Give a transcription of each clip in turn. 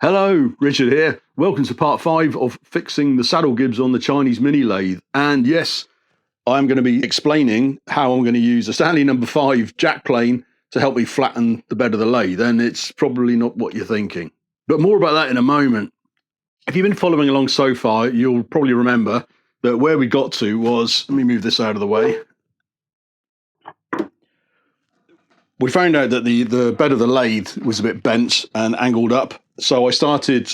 Hello, Richard here. Welcome to part 5 of fixing the saddle gibs on the Chinese Mini Lathe. And yes, I'm going to be explaining how I'm going to use a Stanley No. 5 jack plane to help me flatten the bed of the lathe. And it's probably not what you're thinking. But more about that in a moment. If you've been following along so far, you'll probably remember that where we got to was, let me move this out of the way. We found out that the bed of the lathe was a bit bent and angled up. So I started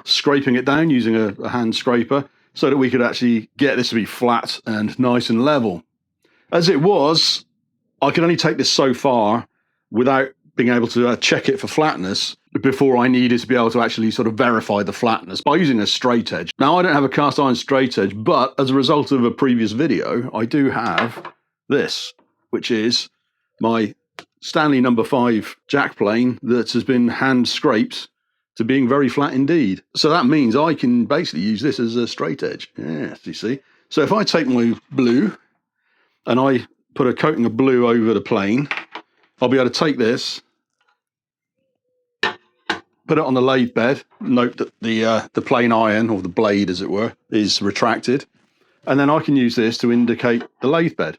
scraping it down using a hand scraper so that we could actually get this to be flat and nice and level. As it was, I could only take this so far without being able to check it for flatness before I needed to be able to actually sort of verify the flatness by using a straight edge. Now, I don't have a cast iron straight edge, but as a result of a previous video, I do have this, which is my Stanley No. 5 jack plane that has been hand scraped to being very flat indeed. So that means I can basically use this as a straight edge. Yes, you see. So if I take my blue and I put a coating of blue over the plane, I'll be able to take this, put it on the lathe bed. Note that the plane iron, or the blade as it were, is retracted. And then I can use this to indicate the lathe bed.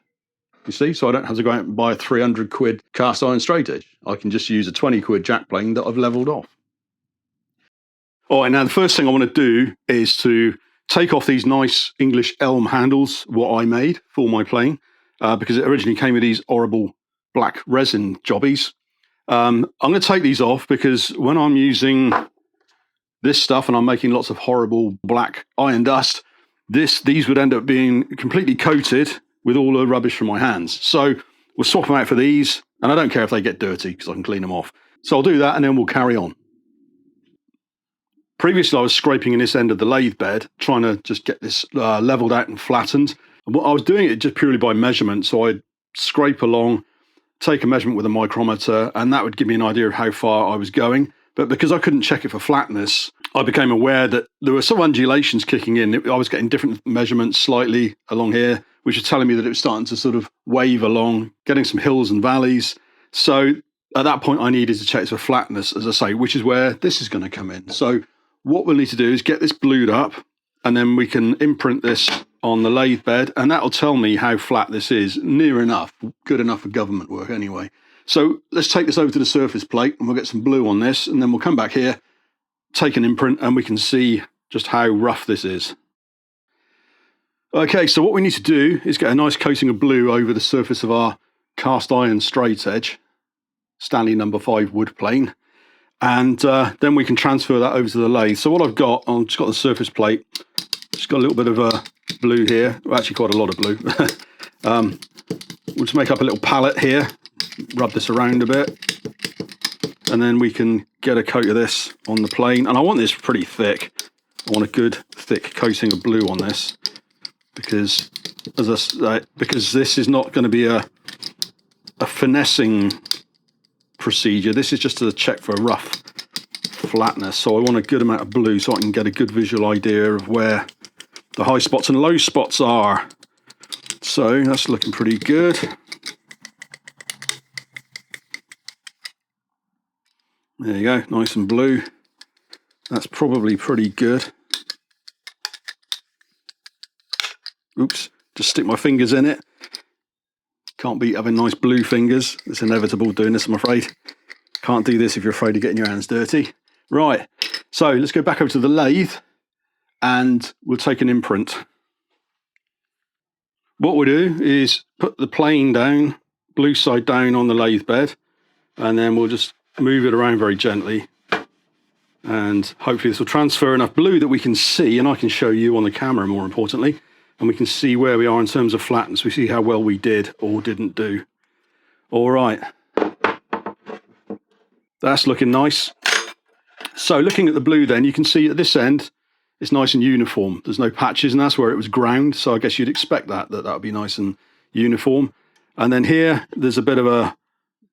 You see, so I don't have to go out and buy a 300 quid cast iron straight edge. I can just use a 20 quid jack plane that I've leveled off. All right, now the first thing I want to do is to take off these nice English elm handles, what I made for my plane, because it originally came with these horrible black resin jobbies. I'm going to take these off because when I'm using this stuff and I'm making lots of horrible black iron dust, these would end up being completely coated with all the rubbish from my hands. So we'll swap them out for these, and I don't care if they get dirty because I can clean them off. So I'll do that and then we'll carry on. Previously I was scraping in this end of the lathe bed, trying to just get this leveled out and flattened. And I was doing it just purely by measurement, so I'd scrape along, take a measurement with a micrometer, and that would give me an idea of how far I was going. But because I couldn't check it for flatness, I became aware that there were some undulations kicking in. I was getting different measurements slightly along here, which was telling me that it was starting to sort of wave along, getting some hills and valleys. So at that point, I needed to check for flatness, as I say, which is where this is going to come in. So what we'll need to do is get this blued up, and then we can imprint this on the lathe bed, and that'll tell me how flat this is. Near enough, good enough for government work anyway. So let's take this over to the surface plate, and we'll get some blue on this, and then we'll come back here, take an imprint, and we can see just how rough this is. Okay, so what we need to do is get a nice coating of blue over the surface of our cast iron straight edge, Stanley No. 5 wood plane, and then we can transfer that over to the lathe. So what I've got the surface plate, just got a little bit of blue here, well, actually quite a lot of blue. We'll just make up a little palette here, rub this around a bit, and then we can get a coat of this on the plane. And I want this pretty thick. I want a good thick coating of blue on this, because because this is not going to be a finessing procedure. This is just to check for rough flatness. So I want a good amount of blue so I can get a good visual idea of where the high spots and low spots are. So that's looking pretty good. There you go, nice and blue. That's probably pretty good. Oops, just stick my fingers in it. Can't beat having nice blue fingers. It's inevitable doing this, I'm afraid. Can't do this if you're afraid of getting your hands dirty. Right, so let's go back over to the lathe and we'll take an imprint. What we'll do is put the plane down, blue side down on the lathe bed, and then we'll just move it around very gently. And hopefully this will transfer enough blue that we can see, and I can show you on the camera more importantly, and we can see where we are in terms of flatness. We see how well we did or didn't do. All right. That's looking nice. So looking at the blue then, you can see at this end, it's nice and uniform. There's no patches, and that's where it was ground. So I guess you'd expect that would be nice and uniform. And then here, there's a bit of a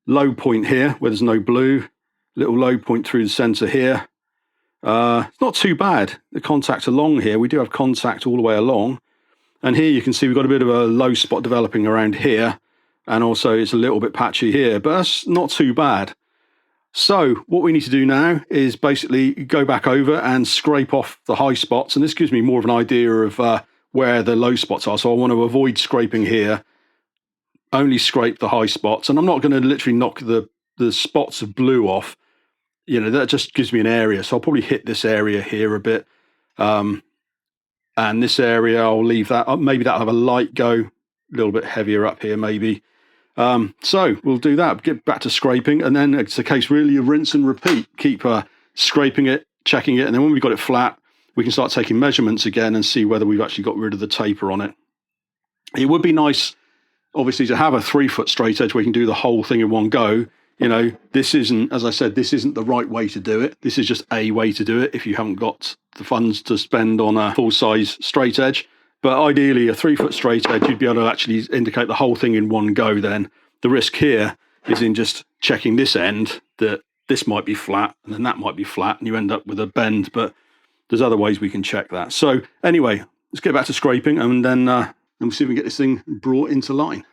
low point here where there's no blue. Little low point through the center here. It's not too bad. The contact's along here. We do have contact all the way along. And here you can see we've got a bit of a low spot developing around here. And also it's a little bit patchy here, but that's not too bad. So what we need to do now is basically go back over and scrape off the high spots. And this gives me more of an idea of where the low spots are. So I want to avoid scraping here, only scrape the high spots. And I'm not going to literally knock the spots of blue off. You know, that just gives me an area. So I'll probably hit this area here a bit. And this area, I'll leave that. Maybe that'll have a light go, a little bit heavier up here maybe. So we'll do that, get back to scraping, and then it's a case really of rinse and repeat. Keep scraping it, checking it, and then when we've got it flat, we can start taking measurements again and see whether we've actually got rid of the taper on it. It would be nice, obviously, to have a 3-foot straight edge where you can do the whole thing in one go. You know, this isn't, as I said, this isn't the right way to do it. This is just a way to do it if you haven't got the funds to spend on a full-size straight edge. But ideally, a 3-foot straight edge, you'd be able to actually indicate the whole thing in one go then. The risk here is in just checking this end, that this might be flat and then that might be flat, and you end up with a bend. But there's other ways we can check that. So anyway, let's get back to scraping, and then we'll see if we can get this thing brought into line.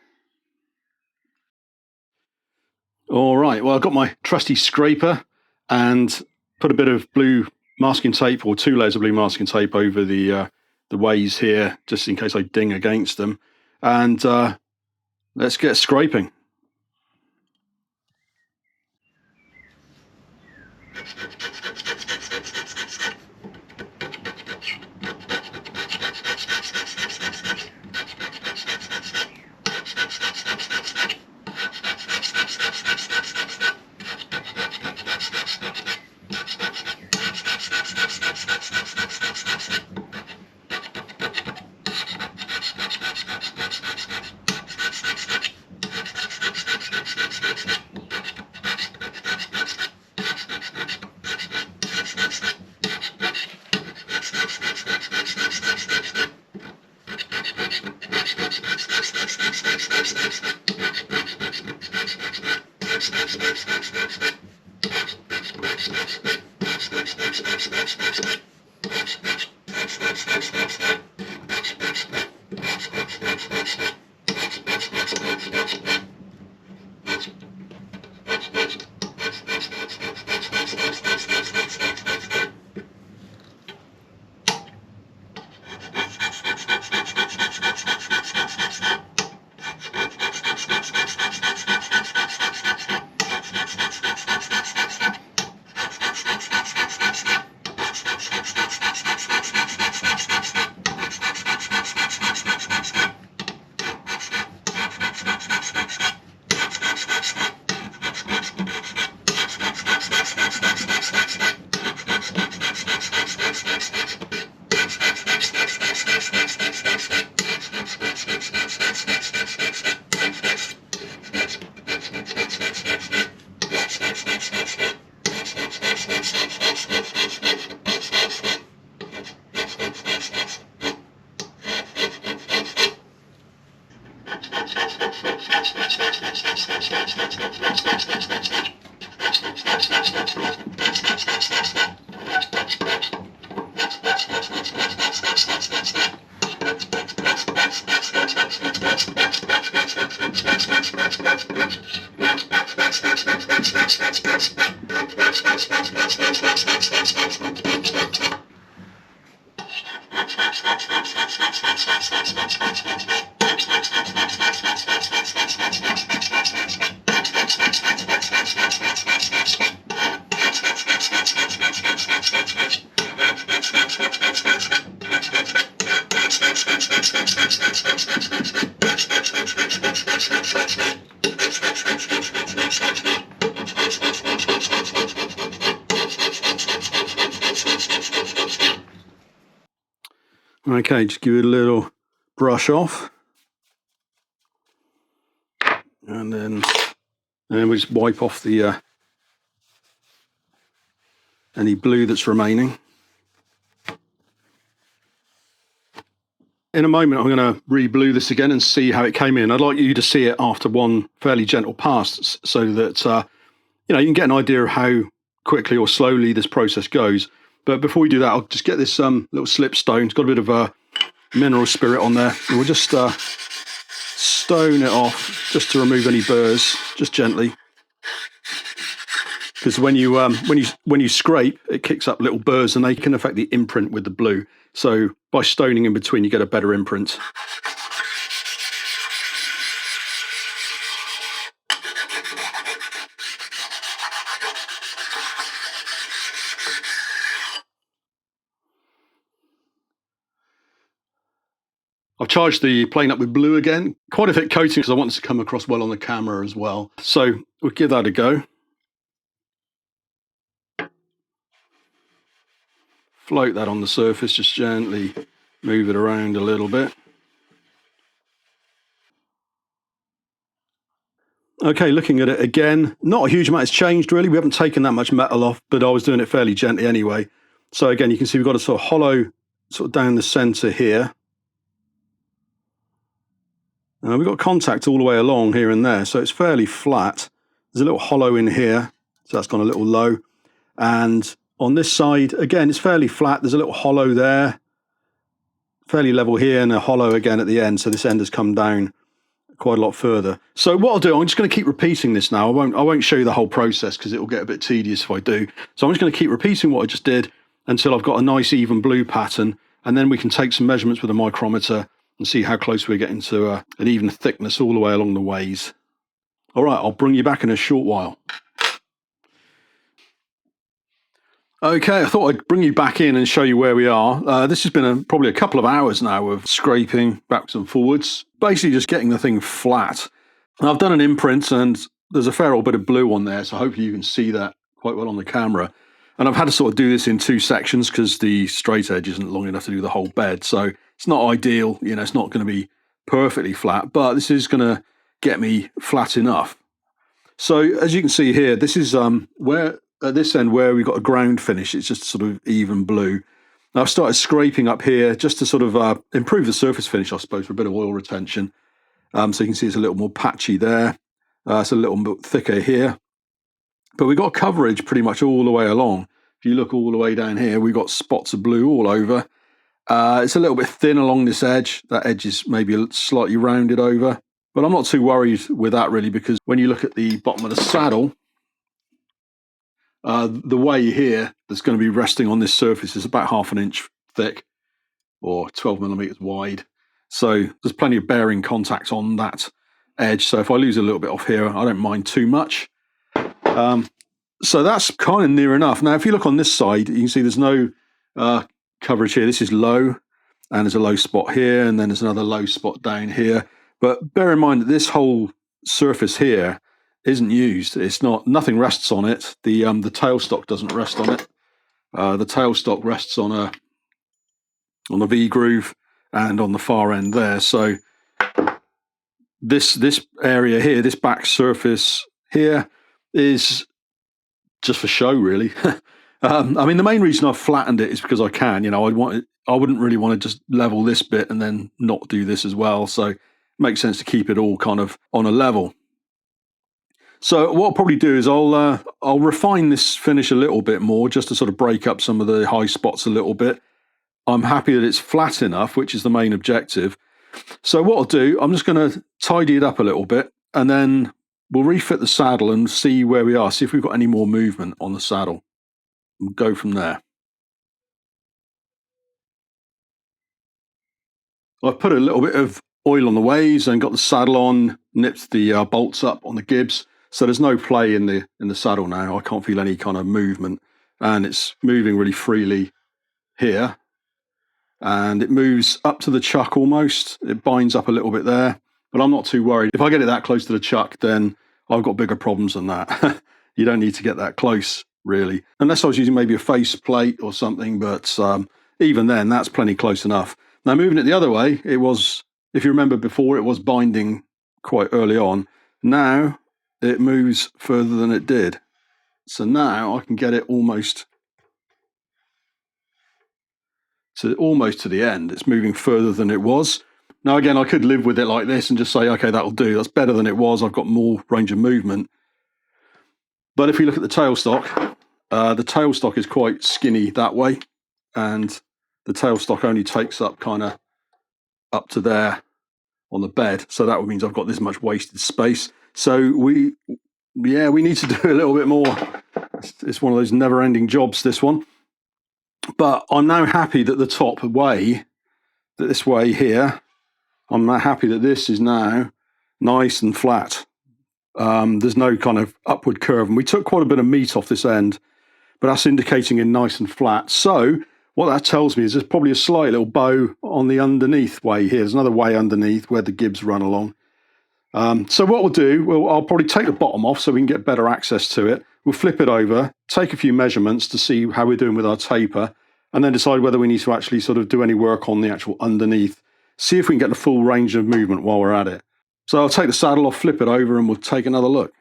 All right, well, I've got my trusty scraper and put a bit of blue masking tape, or 2 layers of blue masking tape over the ways here, just in case I ding against them. And let's get scraping. Okay, just give it a little brush off, and then we just wipe off the any blue that's remaining. In a moment, I'm going to re-blue this again and see how it came in. I'd like you to see it after one fairly gentle pass, so that you can get an idea of how quickly or slowly this process goes. But before we do that, I'll just get this little slipstone. It's got a bit of a mineral spirit on there. And we'll just stone it off, just to remove any burrs, just gently. because when you scrape, it kicks up little burrs and they can affect the imprint with the blue. So by stoning in between, you get a better imprint. I've charged the plane up with blue again, quite a thick coating because I want this to come across well on the camera as well. So we'll give that a go. Float that on the surface, just gently move it around a little bit. Okay, looking at it again, not a huge amount has changed really. We haven't taken that much metal off, but I was doing it fairly gently anyway. So again, you can see we've got a sort of hollow sort of down the center here. We've got contact all the way along here and there, so it's fairly flat. There's a little hollow in here, so that's gone a little low. And on this side, again, it's fairly flat. There's a little hollow there, fairly level here, and a hollow again at the end. So this end has come down quite a lot further. So what I'll do, I'm just going to keep repeating this now. I won't show you the whole process because it will get a bit tedious if I do. So I'm just going to keep repeating what I just did until I've got a nice even blue pattern, and then we can take some measurements with a micrometer and see how close we're getting to an even thickness all the way along the ways. All right, I'll bring you back in a short while. Okay, I thought I'd bring you back in and show you where we are. This has been probably a couple of hours now of scraping backwards and forwards, basically just getting the thing flat. And I've done an imprint and there's a fair old bit of blue on there, so hopefully you can see that quite well on the camera. And I've had to sort of do this in two sections because the straight edge isn't long enough to do the whole bed. So it's not ideal, you know, it's not going to be perfectly flat, but this is going to get me flat enough. So as you can see here, this is where at this end where we've got a ground finish, it's just sort of even blue. Now I've started scraping up here just to sort of improve the surface finish, I suppose, for a bit of oil retention. So you can see it's a little more patchy there. It's a little bit thicker here. But we've got coverage pretty much all the way along. If you look all the way down here, we've got spots of blue all over. It's a little bit thin along this edge. That edge is maybe slightly rounded over. But I'm not too worried with that really, because when you look at the bottom of the saddle, the way here that's going to be resting on this surface is about 1/2 inch thick or 12 millimeters wide. So there's plenty of bearing contact on that edge. So if I lose a little bit off here, I don't mind too much. So that's kind of near enough. Now, if you look on this side, you can see there's no coverage here. This is low, and there's a low spot here, and then there's another low spot down here. But bear in mind that this whole surface here isn't used. It's not, nothing rests on it. The tailstock doesn't rest on it. The tailstock rests on a V groove and on the far end there. So this area here, this back surface here, is just for show, really. I mean, the main reason I've flattened it is because I can. You know, I wouldn't really want to just level this bit and then not do this as well. So it makes sense to keep it all kind of on a level. So what I'll probably do is I'll refine this finish a little bit more, just to sort of break up some of the high spots a little bit. I'm happy that it's flat enough, which is the main objective. So what I'll do, I'm just going to tidy it up a little bit, and then we'll refit the saddle and see where we are, see if we've got any more movement on the saddle. We'll go from there. I've put a little bit of oil on the ways and got the saddle on, nipped the bolts up on the gibs. So there's no play in the saddle now. I can't feel any kind of movement, and it's moving really freely here. And it moves up to the chuck almost. It binds up a little bit there, but I'm not too worried. If I get it that close to the chuck, then I've got bigger problems than that. You don't need to get that close, really. Unless I was using maybe a face plate or something, but even then, that's plenty close enough. Now, moving it the other way, it was, if you remember before, it was binding quite early on. Now, it moves further than it did. So now I can get it almost to the end. It's moving further than it was. Now, again, I could live with it like this and just say, okay, that'll do. That's better than it was. I've got more range of movement. But if you look at the tailstock is quite skinny that way. And the tailstock only takes up kind of up to there on the bed. So that means I've got this much wasted space. So we need to do a little bit more It's one of those never-ending jobs, this one. But I'm now happy that the top way, that this way here, I'm now happy that this is now nice and flat. There's no kind of upward curve, and we took quite a bit of meat off this end, but that's indicating in nice and flat. So what that tells me is there's probably a slight little bow on the underneath way here. There's another way underneath where the gibs run along. So what we'll do, I'll probably take the bottom off so we can get better access to it. We'll flip it over, take a few measurements to see how we're doing with our taper, and then decide whether we need to actually sort of do any work on the actual underneath. See if we can get the full range of movement while we're at it. So I'll take the saddle off, flip it over, and we'll take another look.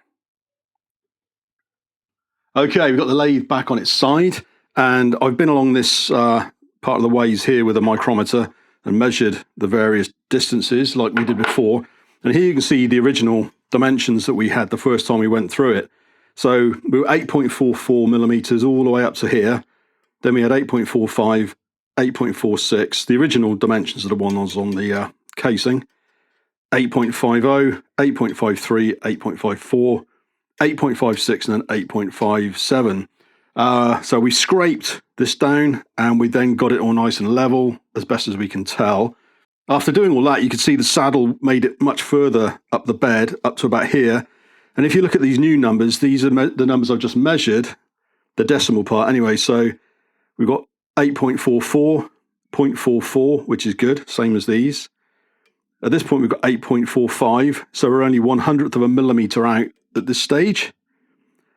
Okay, we've got the lathe back on its side, and I've been along this part of the ways here with a micrometer and measured the various distances like we did before. And here you can see the original dimensions that we had the first time we went through it. So we were 8.44 millimeters all the way up to here. Then we had 8.45, 8.46. The original dimensions are the ones on the casing. 8.50, 8.53, 8.54, 8.56, and then 8.57. So we scraped this down, and we then got it all nice and level as best as we can tell. After doing all that, you can see the saddle made it much further up the bed, up to about here. And if you look at these new numbers, these are the numbers I've just measured, the decimal part anyway. So we've got 8.44, 0.44, which is good, same as these. At this point, we've got 8.45, so we're only 1/100th of a millimeter out at this stage.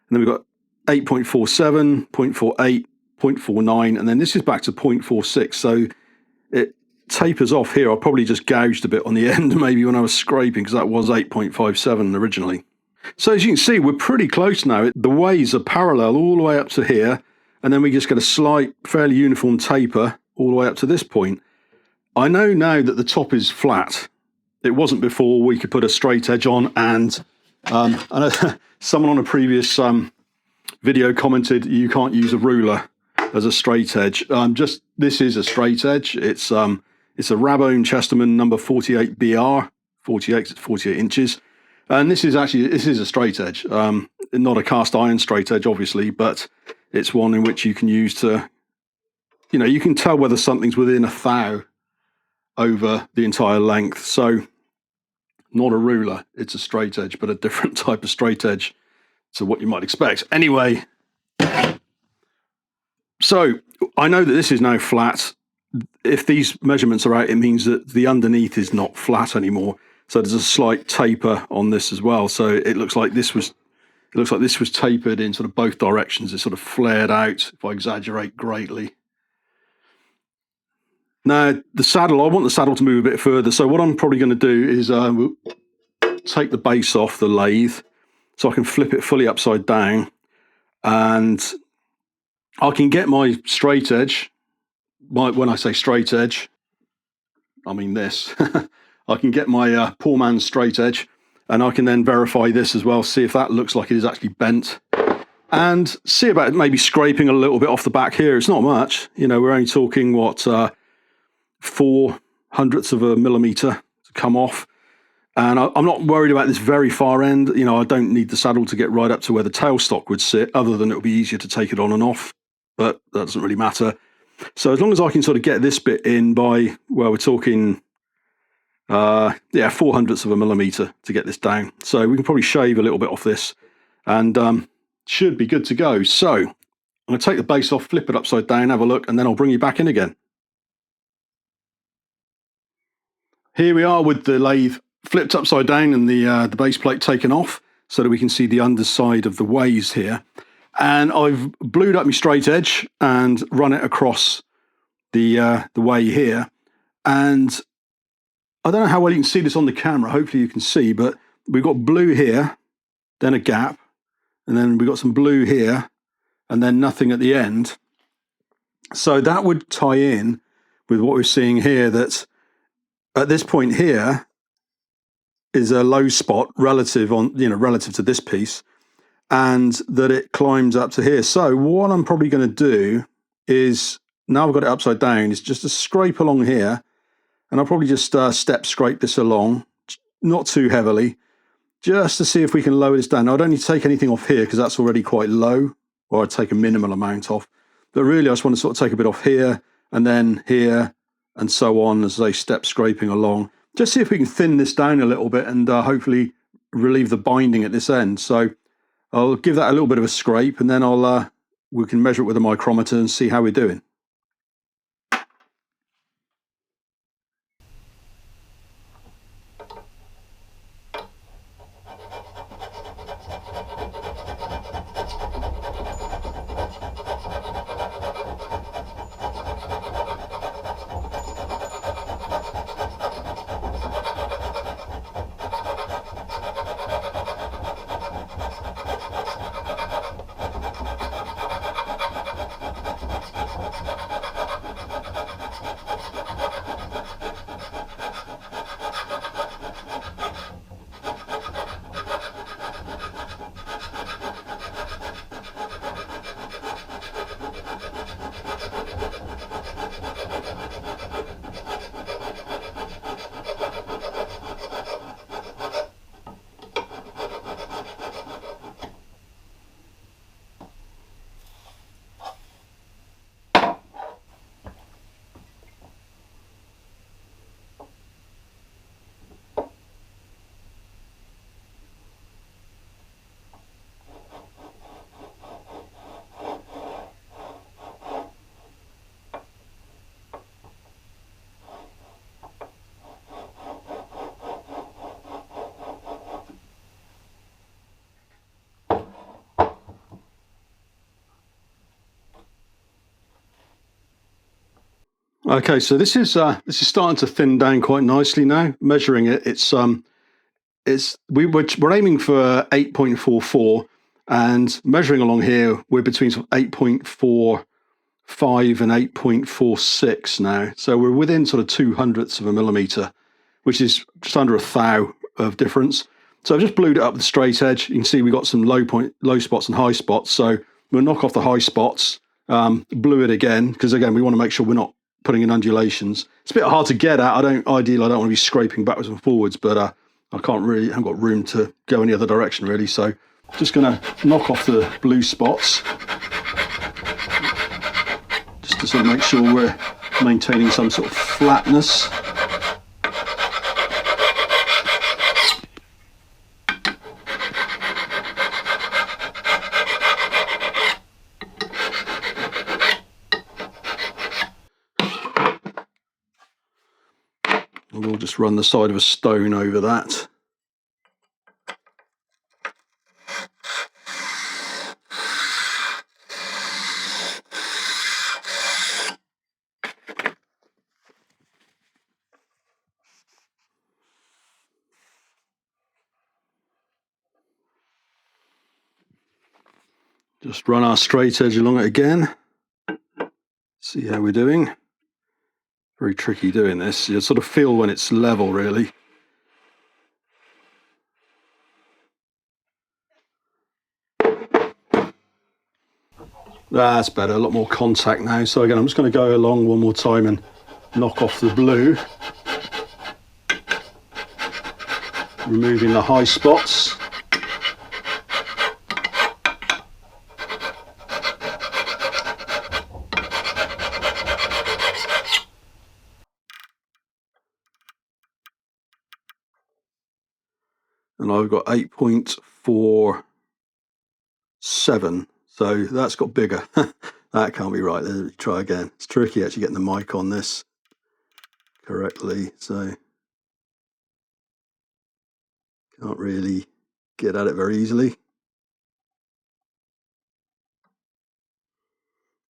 And then we've got 8.47, 0.48, 0.49, and then this is back to 0.46. So it tapers off here. I probably just gouged a bit on the end maybe when I was scraping, because that was 8.57 originally. So as you can see, we're pretty close now. The ways are parallel all the way up to here, and then we just get a slight, fairly uniform taper all the way up to this point. I know now that the top is flat. It wasn't before. We could put a straight edge on, and I know someone on a previous video commented you can't use a ruler as a straight edge. This is a straight edge. It's a Rabone Chesterman number 48 BR, 48 inches. And this is a straight edge, not a cast iron straight edge, obviously, but it's one in which you can use to, you can tell whether something's within a thou over the entire length. So not a ruler, it's a straight edge, but a different type of straight edge to what you might expect. Anyway, so I know that this is now flat. If these measurements are out, it means that the underneath is not flat anymore. So there's a slight taper on this as well. So it looks like this was tapered in sort of both directions. It sort of flared out, if I exaggerate greatly. Now the saddle, I want the saddle to move a bit further. So what I'm probably going to do is take the base off the lathe so I can flip it fully upside down, and I can get my straight edge. When I say straight edge, I mean this. I can get my poor man's straight edge, and I can then verify this as well, see if that looks like it is actually bent, and see about maybe scraping a little bit off the back here. It's not much, we're only talking, 4/100ths of a millimeter to come off. And I'm not worried about this very far end. I don't need the saddle to get right up to where the tailstock would sit, other than it would be easier to take it on and off, but that doesn't really matter. So as long as I can sort of get this bit in by, we're talking 4/100ths of a millimeter to get this down. So we can probably shave a little bit off this, and should be good to go. So I'm going to take the base off, flip it upside down, have a look, and then I'll bring you back in again. Here we are with the lathe flipped upside down and the base plate taken off, so that we can see the underside of the ways here. And I've blued up my straight edge and run it across the way here. And I don't know how well you can see this on the camera. Hopefully you can see, but we've got blue here, then a gap, and then we've got some blue here, and then nothing at the end. So that would tie in with what we're seeing here, that at this point here is a low spot relative to this piece, and that it climbs up to here. So what I'm probably going to do is, now I've got it upside down, is just to scrape along here, and I'll probably just step scrape this along, not too heavily, just to see if we can lower this down. Now, I don't need to take anything off here because that's already quite low. or I take a minimal amount off. But really I just want to sort of take a bit off here and then here and so on as they step scraping along. Just see if we can thin this down a little bit and hopefully relieve the binding at this end. So I'll give that a little bit of a scrape and then we can measure it with a micrometer and see how we're doing. Okay, so this is starting to thin down quite nicely now. Measuring it, we're aiming for 8.44, and measuring along here, we're between 8.45 and 8.46 now. So we're within sort of 2/100ths of a millimeter, which is just under a thou of difference. So I've just blued it up with the straight edge. You can see we've got some low spots and high spots. So we'll knock off the high spots, blue it again, because again, we want to make sure we're not putting in undulations. It's a bit hard to get at. Ideally, I don't want to be scraping backwards and forwards, but I haven't got room to go any other direction really. So just going to knock off the blue spots, just to sort of make sure we're maintaining some sort of flatness. We'll just run the side of a stone over that. Just run our straight edge along it again. See how we're doing. Very tricky doing this. You sort of feel when it's level, really. That's better, a lot more contact now. So again, I'm just going to go along one more time and knock off the blue, removing the high spots. And I've got 8.47, so that's got bigger. That can't be right. Let's try again. It's tricky actually getting the mic on this correctly, so can't really get at it very easily.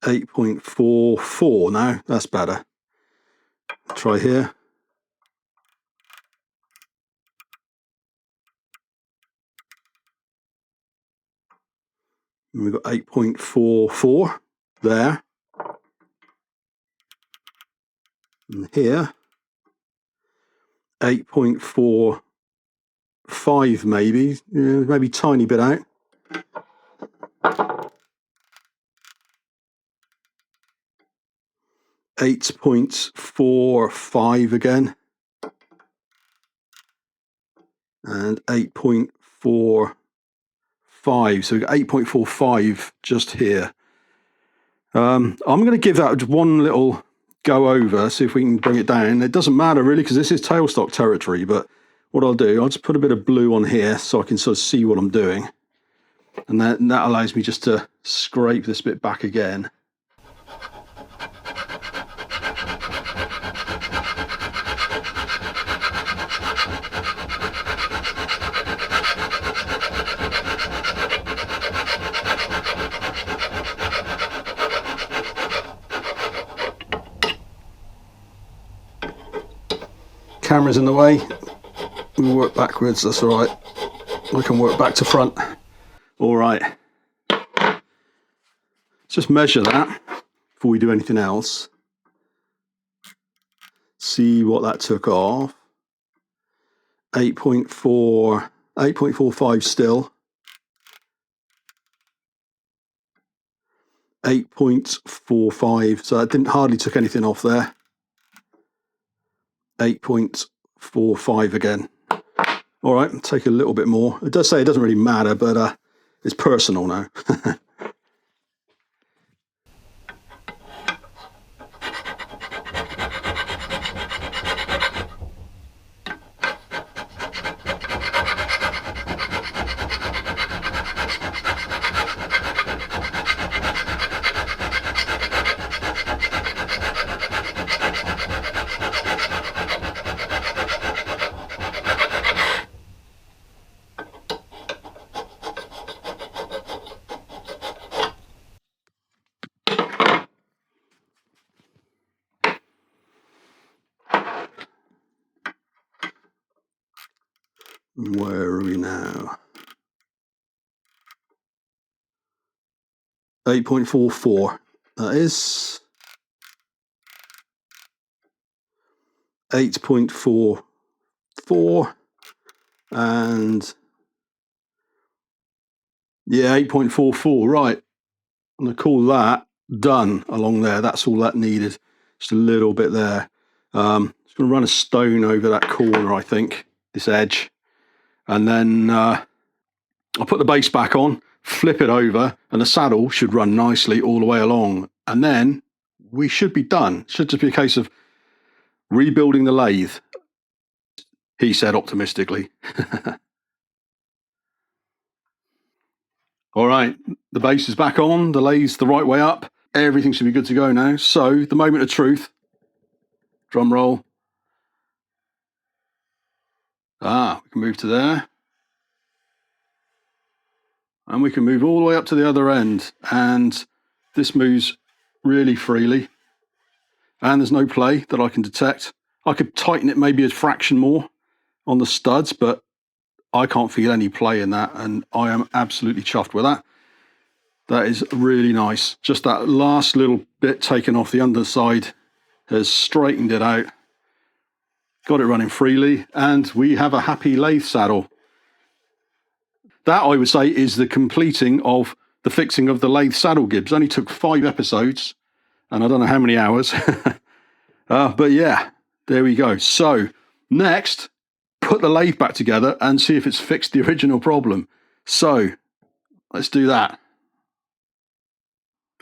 8.44 now, that's better. Try here. And we've got 8.44 there. And here, 8.45 maybe, maybe a tiny bit out. .45 again. And 8.45 8.45. So we've got 8.45 just here. I'm going to give that one little go over, see if we can bring it down. It doesn't matter really because this is tailstock territory, but what I'll do, I'll just put a bit of blue on here so I can sort of see what I'm doing. And that allows me just to scrape this bit back again. Camera's in the way. We'll work backwards, that's all right. I can work back to front. All right. Let's just measure that before we do anything else. See what that took off. 8.4, 8.45 still. 8.45, so that didn't hardly took anything off there. 8.45 again. All right, take a little bit more. It does say it doesn't really matter, but it's personal now. Where are we now? 8.44. That is 8.44 and yeah, 8.44. Right. I'm going to call that done along there. That's all that needed. Just a little bit there. Just going to run a stone over that corner, I think, this edge. And then I'll put the base back on, flip it over, and the saddle should run nicely all the way along. And then we should be done. It should just be a case of rebuilding the lathe, he said optimistically. All right, the base is back on, the lathe's the right way up. Everything should be good to go now. So the moment of truth, drum roll. We can move to there. And we can move all the way up to the other end. And this moves really freely. And there's no play that I can detect. I could tighten it maybe a fraction more on the studs, but I can't feel any play in that. And I am absolutely chuffed with that. That is really nice. Just that last little bit taken off the underside has straightened it out. Got it running freely. And we have a happy lathe saddle. That, I would say, is the completing of the fixing of the lathe saddle gibs. Only took 5 episodes. And I don't know how many hours. But yeah, there we go. So next, put the lathe back together and see if it's fixed the original problem. So let's do that.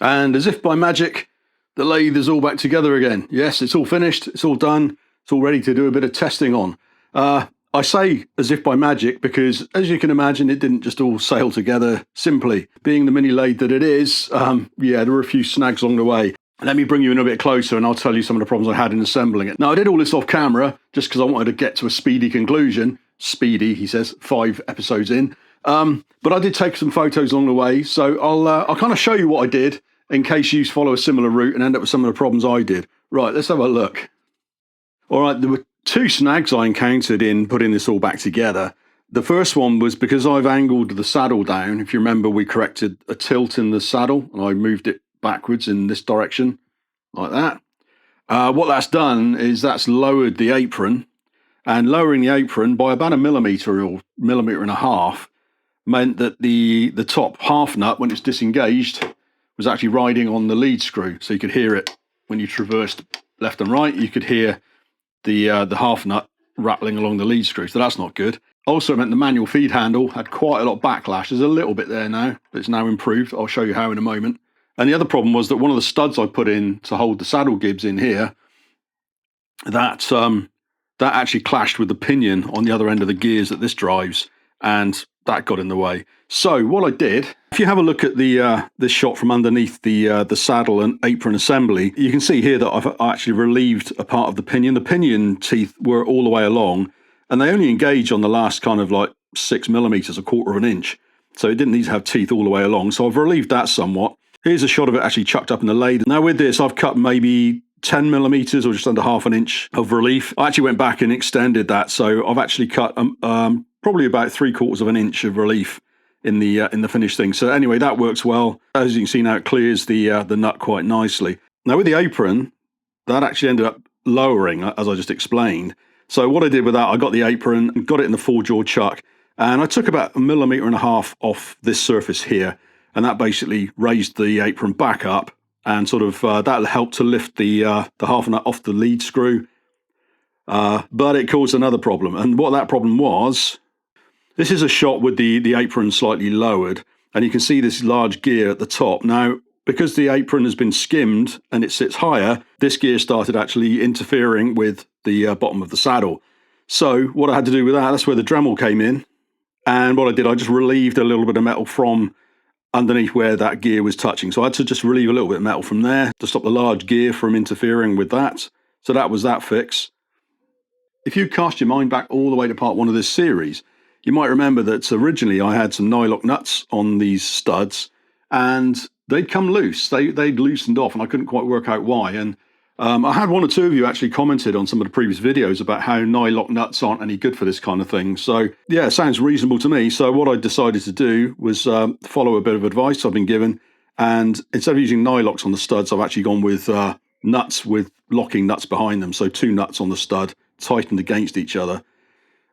And as if by magic, the lathe is all back together again. Yes, it's all finished. It's all done. It's all ready to do a bit of testing on. I say as if by magic because, as you can imagine, it didn't just all sail together simply. Being the mini lathe that it is, yeah, there were a few snags along the way. Let me bring you in a bit closer and I'll tell you some of the problems I had in assembling it. Now, I did all this off camera just because I wanted to get to a speedy conclusion. Speedy, he says, 5 episodes in. But I did take some photos along the way, so I'll kind of show you what I did in case you follow a similar route and end up with some of the problems I did. Right, let's have a look. All right, there were 2 snags I encountered in putting this all back together. The first one was because I've angled the saddle down. If you remember, we corrected a tilt in the saddle and I moved it backwards in this direction, like that. What that's done is that's lowered the apron, and lowering the apron by about 1 millimeter or 1.5 millimeters meant that the top half nut, when it's disengaged, was actually riding on the lead screw. So you could hear it when you traversed left and right. You could hear the half nut rattling along the lead screw. So that's not good. Also meant the manual feed handle had quite a lot of backlash. There's a little bit there now, but it's now improved. I'll show you how in a moment. And the other problem was that one of the studs I put in to hold the saddle gibs in here, that actually clashed with the pinion on the other end of the gears that this drives, and that got in the way. So what I did, if you have a look at the this shot from underneath the saddle and apron assembly, you can see here that I've actually relieved a part of the pinion. The pinion teeth were all the way along, and they only engage on the last kind of like 6 millimeters, a quarter of an inch. So it didn't need to have teeth all the way along. So I've relieved that somewhat. Here's a shot of it actually chucked up in the lathe. Now with this, I've cut maybe 10 millimeters or just under half an inch of relief. I actually went back and extended that. So I've actually cut probably about 3/4 of an inch of relief in the finished thing. So anyway, that works well. As you can see now, it clears the nut quite nicely. Now with the apron, that actually ended up lowering, as I just explained. So what I did with that, I got the apron, got it in the 4-jaw chuck, and I took about 1.5 millimeters off this surface here, and that basically raised the apron back up, and sort of that helped to lift the half nut off the lead screw. But it caused another problem, and what that problem was, this is a shot with the apron slightly lowered, and you can see this large gear at the top. Now, because the apron has been skimmed and it sits higher, this gear started actually interfering with the bottom of the saddle. So what I had to do with that, that's where the Dremel came in. And what I did, I just relieved a little bit of metal from underneath where that gear was touching. So I had to just relieve a little bit of metal from there to stop the large gear from interfering with that. So that was that fix. If you cast your mind back all the way to part 1 of this series, you might remember that originally I had some nylock nuts on these studs, and they'd come loose. They'd loosened off, and I couldn't quite work out why. And I had 1 or 2 of you actually commented on some of the previous videos about how nylock nuts aren't any good for this kind of thing. So yeah, it sounds reasonable to me. So what I decided to do was follow a bit of advice I've been given, and instead of using nylocks on the studs, I've actually gone with nuts with locking nuts behind them. So 2 nuts on the stud, tightened against each other.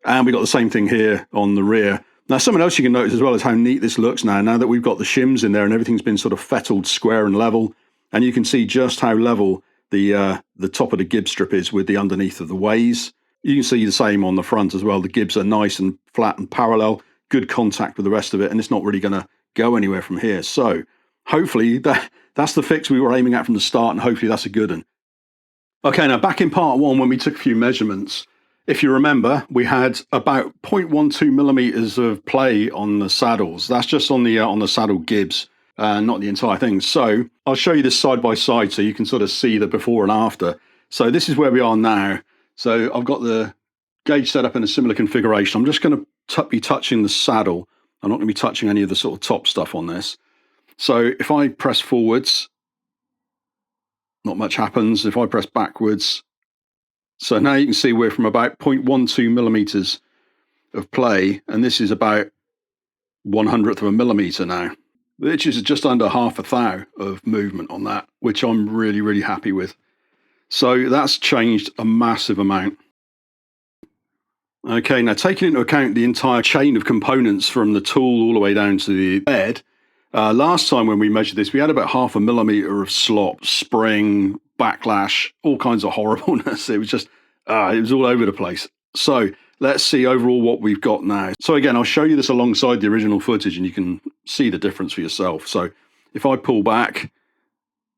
And we got the same thing here on the rear. Now, something else you can notice as well is how neat this looks now that we've got the shims in there and everything's been sort of fettled square and level. And you can see just how level the top of the gib strip is with the underneath of the ways. You can see the same on the front as well. The gibs are nice and flat and parallel, good contact with the rest of it, and it's not really going to go anywhere from here. So hopefully that's the fix we were aiming at from the start, and hopefully that's a good one. Okay, now back in part 1 when we took a few measurements, if you remember, we had about 0.12 millimeters of play on the saddles. That's just on the saddle gibs, not the entire thing. So I'll show you this side by side so you can sort of see the before and after. So this is where we are now. So I've got the gauge set up in a similar configuration. I'm just going to be touching the saddle. I'm not going to be touching any of the sort of top stuff on this. So if I press forwards, not much happens. If I press backwards, so now you can see we're from about 0.12 millimeters of play, and this is about 1/100th of a millimeter now, which is just under half a thou of movement on that, which I'm really, really happy with. So that's changed a massive amount. Okay, now taking into account the entire chain of components from the tool all the way down to the bed, last time when we measured this, we had about 0.5 millimeter of slop, spring, backlash, all kinds of horribleness. It was just, it was all over the place. So let's see overall what we've got now. So again, I'll show you this alongside the original footage and you can see the difference for yourself. So if I pull back,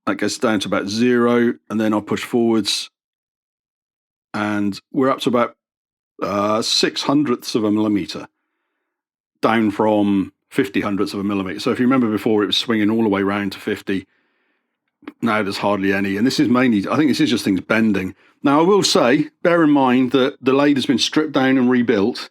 that gets down to about 0, and then I'll push forwards, and we're up to about 6/100ths of a millimeter, down from 50/100ths of a millimeter. So if you remember before, it was swinging all the way around to 50. Now there's hardly any, and this is mainly, I think this is just things bending. Now I will say, bear in mind that the lathe has been stripped down and rebuilt,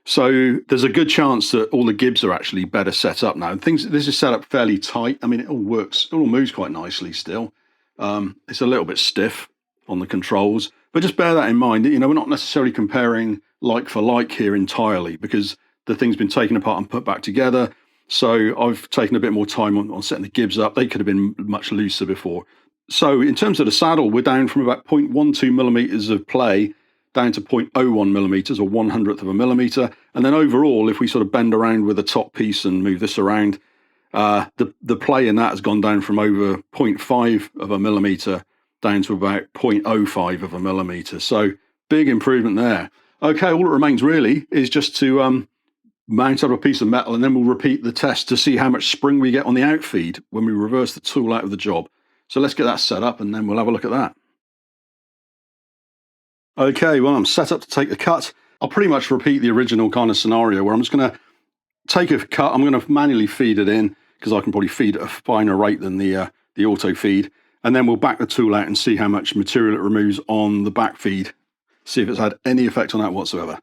so there's a good chance that all the gibs are actually better set up now. This is set up fairly tight. I mean, it all works, it all moves quite nicely still. It's a little bit stiff on the controls, but just bear that in mind. You know, we're not necessarily comparing like for like here entirely, because the thing's been taken apart and put back together. So I've taken a bit more time on setting the gibs up. They could have been much looser before. So in terms of the saddle, we're down from about 0.12 millimeters of play down to 0.01 millimeters, or 1/100th of a millimeter. And then overall, if we sort of bend around with the top piece and move this around, the play in that has gone down from over 0.5 of a millimeter down to about 0.05 of a millimeter. So big improvement there. Okay, all it remains really is just to mount up a piece of metal, and then we'll repeat the test to see how much spring we get on the outfeed when we reverse the tool out of the job. So let's get that set up and then we'll have a look at that. Okay, well, I'm set up to take the cut. I'll pretty much repeat the original kind of scenario where I'm just going to take a cut. I'm going to manually feed it in because I can probably feed at a finer rate than the auto feed. And then we'll back the tool out and see how much material it removes on the back feed. See if it's had any effect on that whatsoever.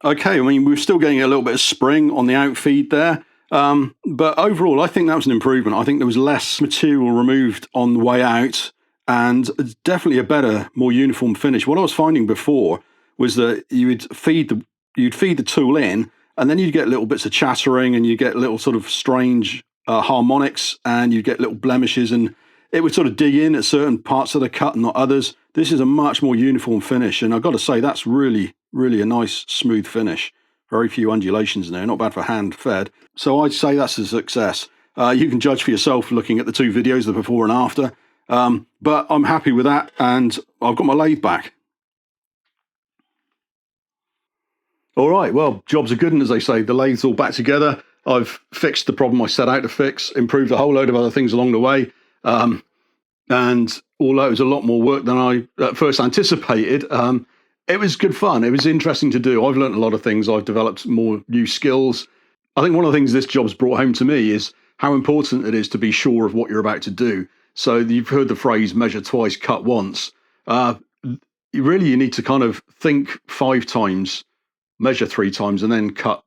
Okay, I mean, we're still getting a little bit of spring on the outfeed there. But overall, I think that was an improvement. I think there was less material removed on the way out and definitely a better, more uniform finish. What I was finding before was that you'd feed the tool in, and then you'd get little bits of chattering and you get little sort of strange harmonics, and you'd get little blemishes, and it would sort of dig in at certain parts of the cut and not others. This is a much more uniform finish, and I've got to say that's really a nice smooth finish. Very few undulations in there, not bad for hand fed. So I'd say that's a success. You can judge for yourself looking at the two videos, the before and after. But I'm happy with that, and I've got my lathe back. All right, well, jobs are good, and as they say, the lathe's all back together. I've fixed the problem I set out to fix, improved a whole load of other things along the way. And although it was a lot more work than I at first anticipated, it was good fun. It was interesting to do. I've learned a lot of things. I've developed more new skills. I think one of the things this job's brought home to me is how important it is to be sure of what you're about to do. So you've heard the phrase measure twice, cut once. You need to kind of think 5 times, measure 3 times, and then cut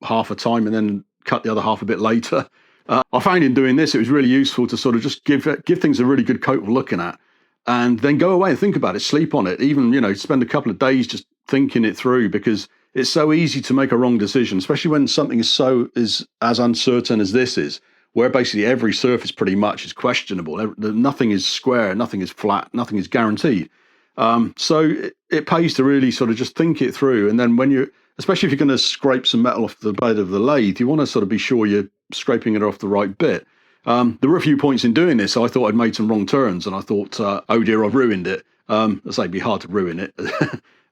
half a time, and then cut the other half a bit later. I found in doing this, it was really useful to sort of just give things a really good coat of looking at, and then go away and think about it, sleep on it, even, spend a couple of days just thinking it through, because it's so easy to make a wrong decision, especially when something is as uncertain as this is, where basically every surface pretty much is questionable. Nothing is square, nothing is flat, nothing is guaranteed. So it pays to really sort of just think it through, and then especially if you're going to scrape some metal off the bed of the lathe, you want to sort of be sure you're scraping it off the right bit. There were a few points in doing this, I thought I'd made some wrong turns, and I thought, oh dear, I've ruined it. It'd be hard to ruin it.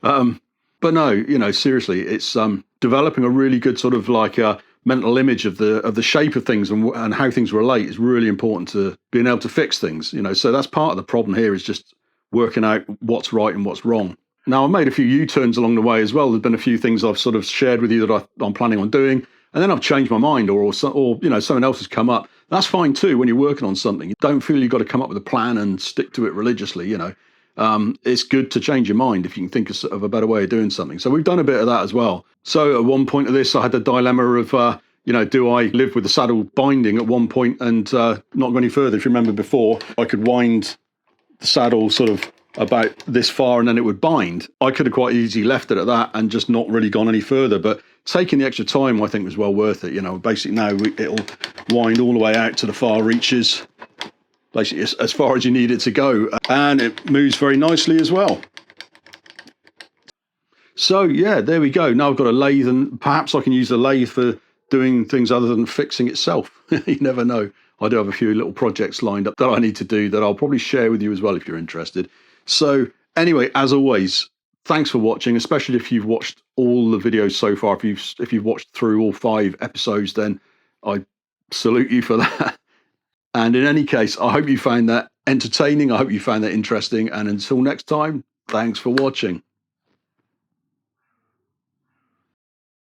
But no, seriously, it's developing a really good sort of like a mental image of the shape of things and how things relate is really important to being able to fix things. So that's part of the problem here, is just working out what's right and what's wrong. Now, I've made a few U-turns along the way as well. There's been a few things I've sort of shared with you that I'm planning on doing, and then I've changed my mind, or something else has come up. That's fine too when you're working on something. You don't feel you've got to come up with a plan and stick to it religiously. It's good to change your mind if you can think of a better way of doing something. So we've done a bit of that as well. So at one point of this, I had the dilemma of, do I live with the saddle binding at one point and not go any further? If you remember before, I could wind the saddle sort of about this far and then it would bind. I could have quite easily left it at that and just not really gone any further, but taking the extra time I think was well worth it. Basically now it'll wind all the way out to the far reaches, basically as far as you need it to go, and it moves very nicely as well. So yeah, there we go. Now I've got a lathe, and perhaps I can use the lathe for doing things other than fixing itself. You never know. I do have a few little projects lined up that I need to do that I'll probably share with you as well if you're interested. So anyway, as always, thanks for watching, especially if you've watched all the videos so far. If you've watched through all 5 episodes, then I salute you for that. And in any case, I hope you found that entertaining. I hope you found that interesting. And until next time, thanks for watching.